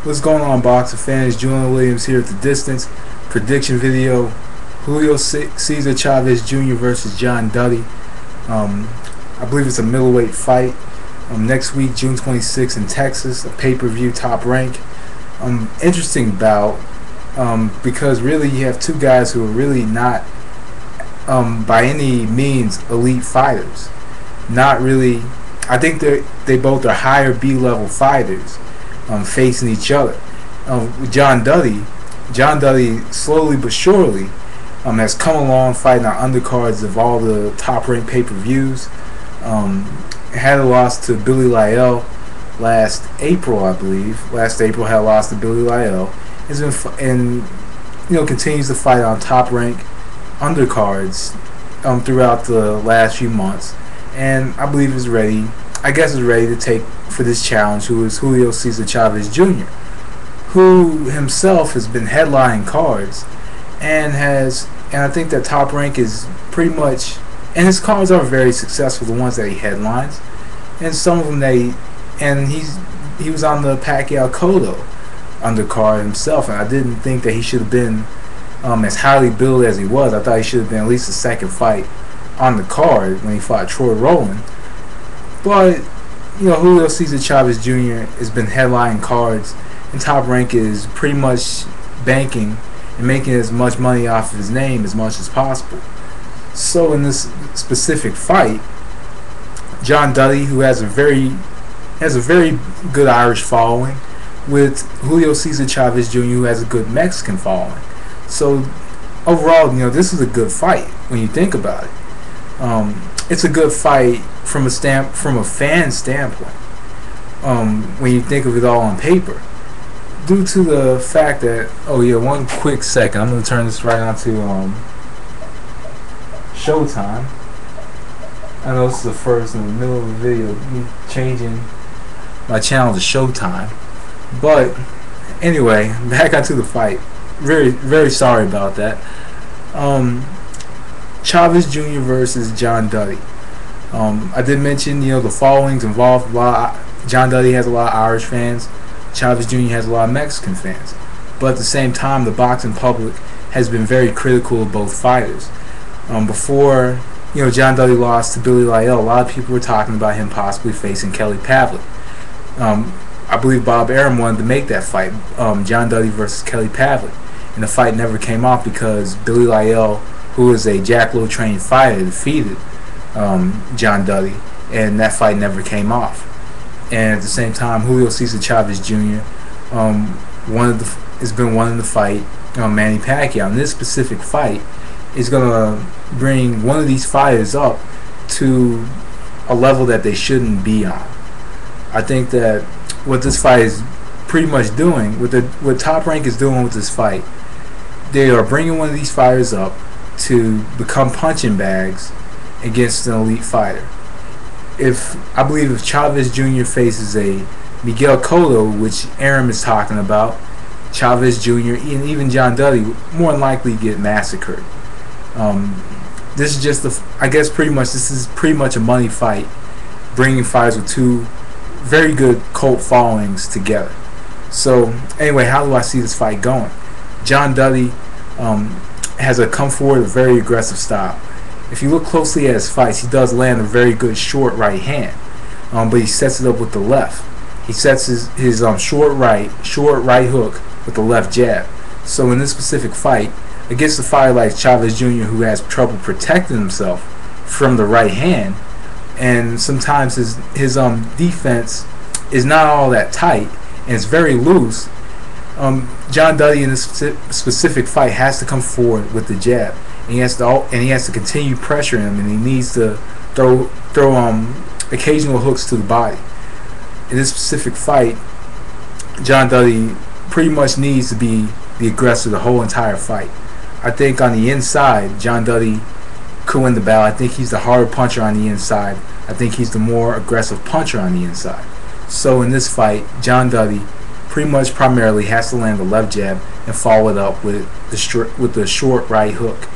What's going on, boxing fans? Julian Williams here at the distance. Prediction video: Julio Cesar Chavez Jr. versus John Duddy. I believe it's a middleweight fight. Next week, June 26th in Texas, a pay-per-view, Top Rank. Interesting bout because really you have two guys who are really not by any means elite fighters. Not really. I think they both are higher B-level fighters facing each other. John Duddy slowly but surely has come along fighting on undercards of all the top ranked pay-per-views. Had a loss to Billy Lyell last April, I believe. Last April had a loss to Billy Lyell. Has been continues to fight on top ranked undercards throughout the last few months, and I believe is ready. I guess is ready to take for this challenge, who is Julio Cesar Chavez Jr., who himself has been headlining cards and I think that Top Rank is pretty much, and his cards are very successful, the ones that he headlines, and some of them he was on the Pacquiao Cotto undercard himself, and I didn't think that he should have been as highly billed as he was. I thought he should have been at least the second fight on the card when he fought Troy Rowland. But Julio Cesar Chavez Jr. has been headlining cards, and Top Rank is pretty much banking and making as much money off of his name as much as possible. So in this specific fight, John Duddy, who has a very good Irish following, with Julio Cesar Chavez Jr., who has a good Mexican following. So overall, this is a good fight when you think about it. It's a good fight from a fan standpoint. When you think of it all on paper, due to the fact that one quick second, I'm gonna turn this right on to Showtime. I know this is the first in the middle of the video, me changing my channel to Showtime. But anyway, back onto the fight. Very sorry about that. Chavez Jr. versus John Duddy. I did mention the followings involved a lot. John Duddy has a lot of Irish fans. Chavez Jr. has a lot of Mexican fans. But at the same time, the boxing public has been very critical of both fighters. Before John Duddy lost to Billy Lyell, a lot of people were talking about him possibly facing Kelly Pavlik. I believe Bob Arum wanted to make that fight, John Duddy versus Kelly Pavlik, and the fight never came off because Billy Lyell, who is a Jack Lowe trained fighter, defeated John Duddy, and that fight never came off. And at the same time, Julio Cesar Chavez Jr. Has been wanting to fight Manny Pacquiao. And this specific fight is going to bring one of these fighters up to a level that they shouldn't be on. I think that what this fight is pretty much doing, what Top Rank is doing with this fight, they are bringing one of these fighters up to become punching bags against an elite fighter. I believe if Chavez Jr. faces a Miguel Cotto, which Arum is talking about, Chavez Jr. and even John Duddy more than likely get massacred. This is just this is pretty much a money fight, bringing fighters with two very good cult followings together. So anyway, how do I see this fight going? John Duddy has come forward a very aggressive style. If you look closely at his fights, he does land a very good short right hand, but he sets it up with the left. He sets his short right hook with the left jab. So in this specific fight, against a fighter like Chavez Jr., who has trouble protecting himself from the right hand, and sometimes his defense is not all that tight and it's very loose, John Duddy in this specific fight has to come forward with the jab, and he has to continue pressuring him, and he needs to throw occasional hooks to the body. In this specific fight, John Duddy pretty much needs to be the aggressor the whole entire fight. I think on the inside, John Duddy could win the battle. I think he's the harder puncher on the inside. I think he's the more aggressive puncher on the inside. So in this fight, John Duddy primarily has to land the left jab and follow it up with the short right hook.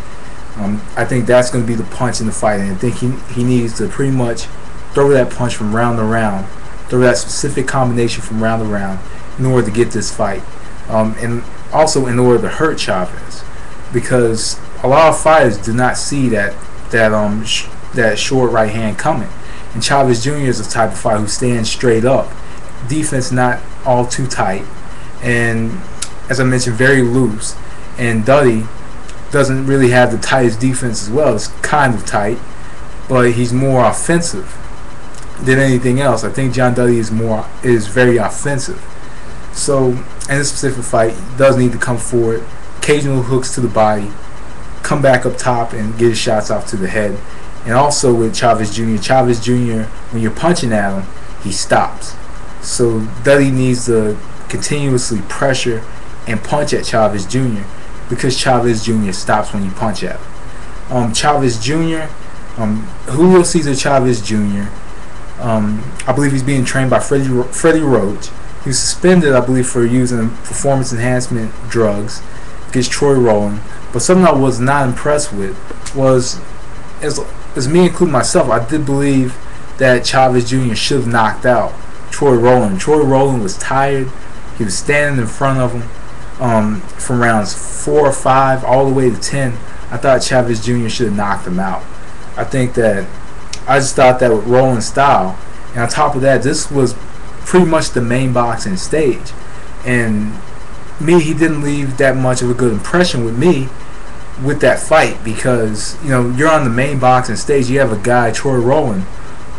I think that's going to be the punch in the fight, and I think he needs to pretty much throw that punch from round to round, throw that specific combination from round to round, in order to get this fight, and also in order to hurt Chavez, because a lot of fighters do not see that short right hand coming. And Chavez Jr. is the type of fighter who stands straight up, defense not all too tight, and as I mentioned, very loose. And Duddy doesn't really have the tightest defense as well. It's kind of tight, but he's more offensive than anything else. I think John Duddy is very offensive. So in this specific fight, he does need to come forward, occasional hooks to the body, come back up top and get his shots off to the head. And also with Chavez Jr., when you're punching at him, he stops. So Duddy needs to continuously pressure and punch at Chavez Jr. because Chavez Jr. stops when you punch at him. Chavez Jr., Julio Cesar Chavez Jr., I believe he's being trained by Freddie Roach. He was suspended, I believe, for using performance enhancement drugs against Troy Rowland. But something I was not impressed with was, as me including myself, I did believe that Chavez Jr. should have knocked out Troy Rowland. Troy Rowland was tired. He was standing in front of him from rounds 4 or 5 all the way to 10. I thought Chavez Jr. should have knocked him out. I just thought that with Rowland's style, and on top of that, this was pretty much the main boxing stage, and he didn't leave that much of a good impression with me with that fight, because you're on the main boxing stage. You have a guy, Troy Rowland,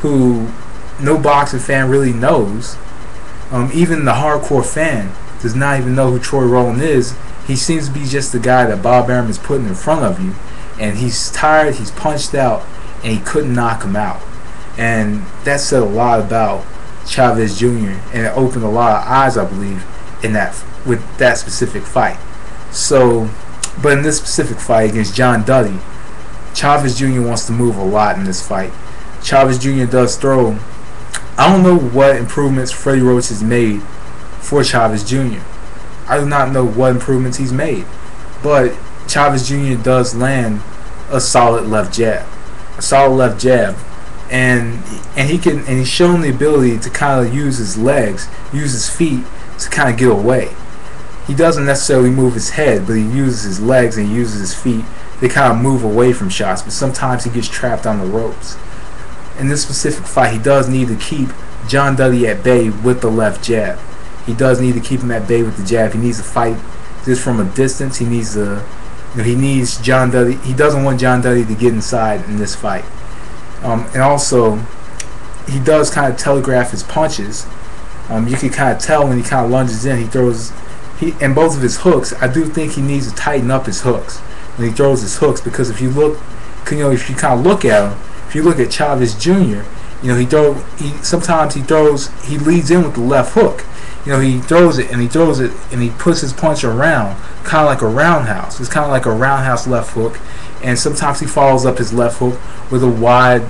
who no boxing fan really knows. Even the hardcore fan does not even know who Troy Rowland is. He seems to be just the guy that Bob Arum is putting in front of you, and he's tired, he's punched out, and he couldn't knock him out. And that said a lot about Chavez Jr., and it opened a lot of eyes, I believe, with that specific fight. So, but in this specific fight against John Duddy, Chavez Jr. wants to move a lot in this fight. Chavez Jr. does throw. I don't know what improvements Freddie Roach has made for Chavez Jr. I do not know what improvements he's made, but Chavez Jr. does land a solid left jab, and he's shown the ability to kind of use his legs, use his feet to kind of get away. He doesn't necessarily move his head, but he uses his legs and he uses his feet. They kind of move away from shots, but sometimes he gets trapped on the ropes. In this specific fight, he does need to keep John Duddy at bay with the left jab. He does need to keep him at bay with the jab. He needs to fight this from a distance. He needs John Duddy. He doesn't want John Duddy to get inside in this fight. And also, he does kind of telegraph his punches. You can kind of tell when he kind of lunges in. And both of his hooks, I do think he needs to tighten up his hooks when he throws his hooks, because if you kind of look at him, if you look at Chavez Jr., sometimes he leads in with the left hook. He throws it and he puts his punch around, kind of like a roundhouse. It's kind of like a roundhouse left hook, and sometimes he follows up his left hook with a wide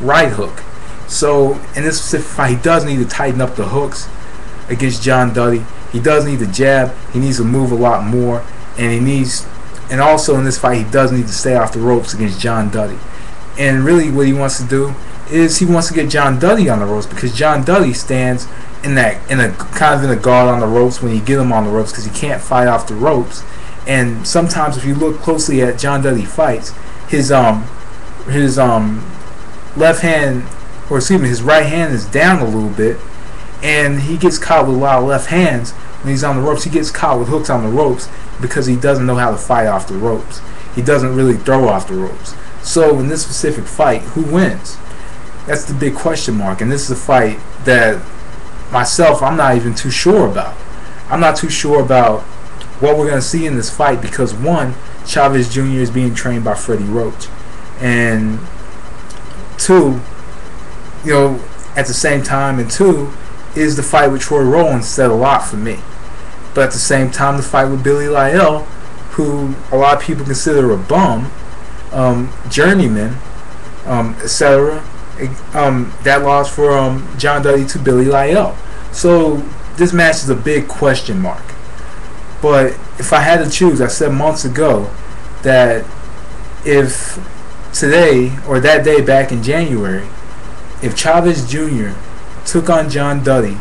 right hook. So in this specific fight, he does need to tighten up the hooks against John Duddy. He does need to jab. He needs to move a lot more, and also in this fight, he does need to stay off the ropes against John Duddy. And really, what he wants to do is he wants to get John Duddy on the ropes, because John Duddy stands in a guard on the ropes when you get him on the ropes, because he can't fight off the ropes. And sometimes, if you look closely at John Duddy fights, his left hand, or excuse me, his right hand is down a little bit, and he gets caught with a lot of left hands when he's on the ropes. He gets caught with hooks on the ropes because he doesn't know how to fight off the ropes. He doesn't really throw off the ropes. So in this specific fight, who wins? That's the big question mark. And this is a fight that myself, I'm not even too sure about. I'm not too sure about what we're going to see in this fight, because one, Chavez Jr. is being trained by Freddie Roach, and two, at the same time, and two, is the fight with Troy Rowland said a lot for me. But at the same time, the fight with Billy Lyell, who a lot of people consider a bum, journeyman, etc., that loss for John Duddy to Billy Lyell. So this match is a big question mark. But if I had to choose, I said months ago that if today, or that day back in January, if Chavez Jr. took on John Duddy